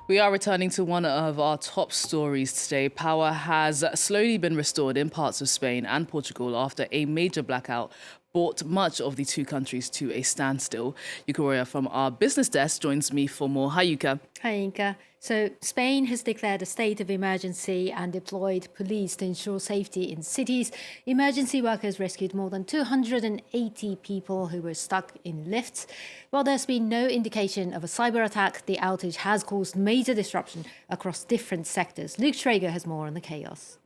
We are returning to one of our top stories today. Power has slowly been restored in parts of Spain and Portugal after a major blackout brought much of the two countries to a standstill. Yuka Royer from our business desk joins me for more. Hi, Yuka. Hi, Inka. So Spain has declared a state of emergency and deployed police to ensure safety in cities. Emergency workers rescued more than 280 people who were stuck in lifts. While there's been no indication of a cyber attack, the outage has caused major disruption across different sectors. Luke Schrager has more on the chaos.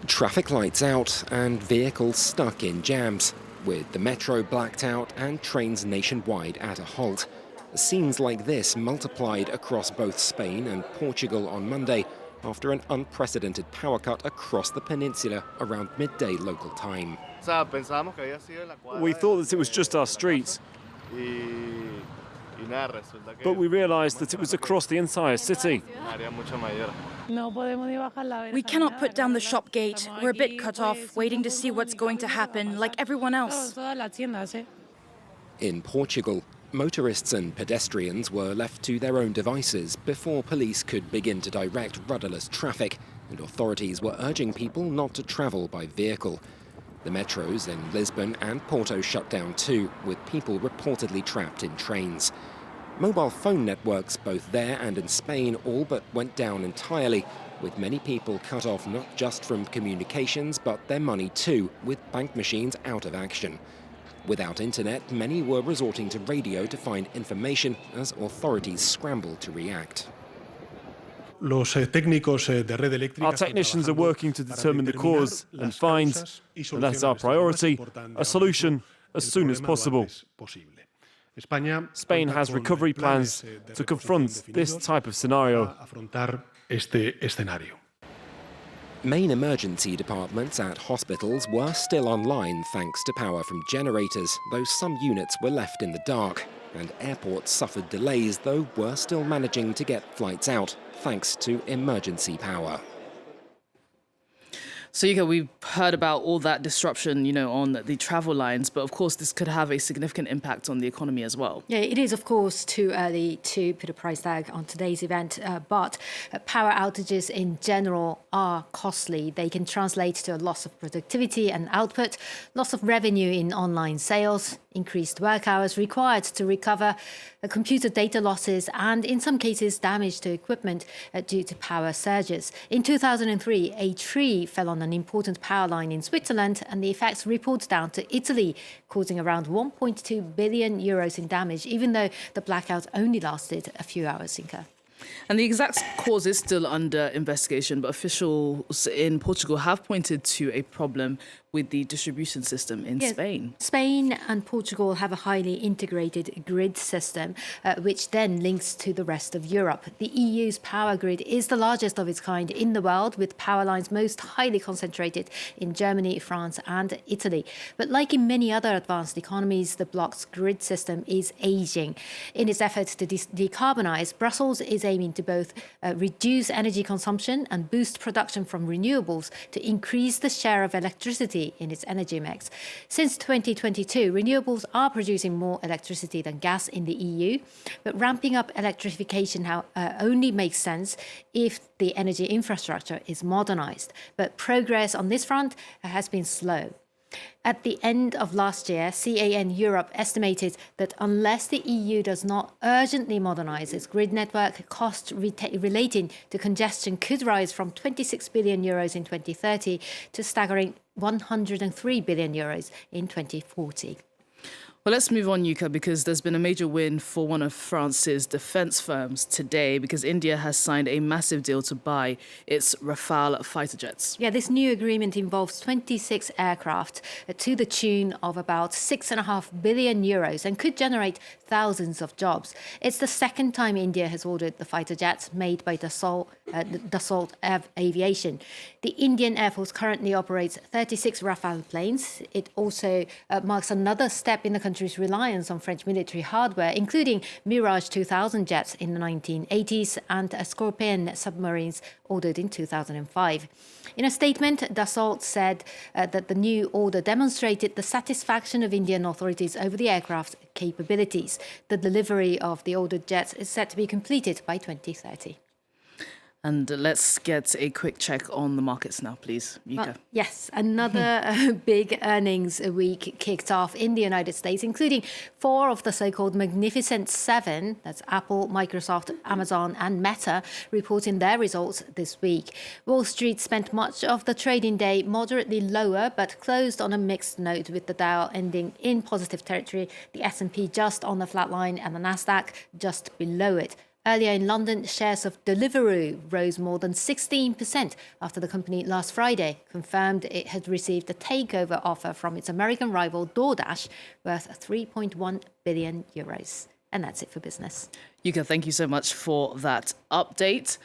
Traffic lights out and vehicles stuck in jams, with the metro blacked out and trains nationwide at a halt. Scenes like this multiplied across both Spain and Portugal on Monday after an unprecedented power cut across the peninsula around midday local time. We thought that it was just our streets, but we realized that it was across the entire city. We cannot put down the shop gate. We're a bit cut off, waiting to see what's going to happen, like everyone else. In Portugal, motorists and pedestrians were left to their own devices before police could begin to direct rudderless traffic, and authorities were urging people not to travel by vehicle. The metros in Lisbon and Porto shut down too, with people reportedly trapped in trains. Mobile phone networks both there and in Spain all but went down entirely, with many people cut off not just from communications but their money too, with bank machines out of action. Without internet, many were resorting to radio to find information as authorities scrambled to react. Our technicians are working to determine the cause and find, and that's our priority, a solution as soon as possible. Spain has recovery plans to confront this type of scenario. Main emergency departments at hospitals were still online thanks to power from generators, though some units were left in the dark. And airports suffered delays, though were still managing to get flights out thanks to emergency power. So, Yuka, we've heard about all that disruption, on the travel lines, but of course this could have a significant impact on the economy as well. Yeah, it is, of course, too early to put a price tag on today's event, but power outages in general are costly. They can translate to a loss of productivity and output, loss of revenue in online sales, increased work hours required to recover computer data losses, and in some cases damage to equipment due to power surges. In 2003, a tree fell on an important power line in Switzerland, and the effects rippled down to Italy, causing around 1.2 billion euros in damage, even though the blackout only lasted a few hours, Inka. And the exact cause is still under investigation, but officials in Portugal have pointed to a problem with the distribution system in Spain. Spain and Portugal have a highly integrated grid system, which then links to the rest of Europe. The EU's power grid is the largest of its kind in the world, with power lines most highly concentrated in Germany, France and Italy. But like in many other advanced economies, the bloc's grid system is aging. In its efforts to decarbonise, Brussels is aiming to both reduce energy consumption and boost production from renewables to increase the share of electricity in its energy mix. Since 2022, renewables are producing more electricity than gas in the EU, but ramping up electrification only makes sense if the energy infrastructure is modernised. But progress on this front has been slow. At the end of last year, CAN Europe estimated that unless the EU does not urgently modernise its grid network, costs relating to congestion could rise from 26 billion euros in 2030 to staggering 103 billion euros in 2040. Well, let's move on, Yuka, because there's been a major win for one of France's defence firms today, because India has signed a massive deal to buy its Rafale fighter jets. Yeah, this new agreement involves 26 aircraft to the tune of about 6.5 billion euros and could generate thousands of jobs. It's the second time India has ordered the fighter jets made by Dassault Aviation. The Indian Air Force currently operates 36 Rafale planes. It also marks another step in the country's reliance on French military hardware, including Mirage 2000 jets in the 1980s and Scorpion submarines ordered in 2005. In a statement, Dassault said that the new order demonstrated the satisfaction of Indian authorities over the aircraft's capabilities. The delivery of the ordered jets is set to be completed by 2030. And let's get a quick check on the markets now, please. Yuka. Well, yes, another big earnings week kicked off in the United States, including 4 of the so-called Magnificent Seven, that's Apple, Microsoft, Amazon and Meta, reporting their results this week. Wall Street spent much of the trading day moderately lower, but closed on a mixed note, with the Dow ending in positive territory, the S&P just on the flat line and the Nasdaq just below it. Earlier in London, shares of Deliveroo rose more than 16% after the company last Friday confirmed it had received a takeover offer from its American rival DoorDash worth €3.1 billion. And that's it for business. Yuka, thank you so much for that update.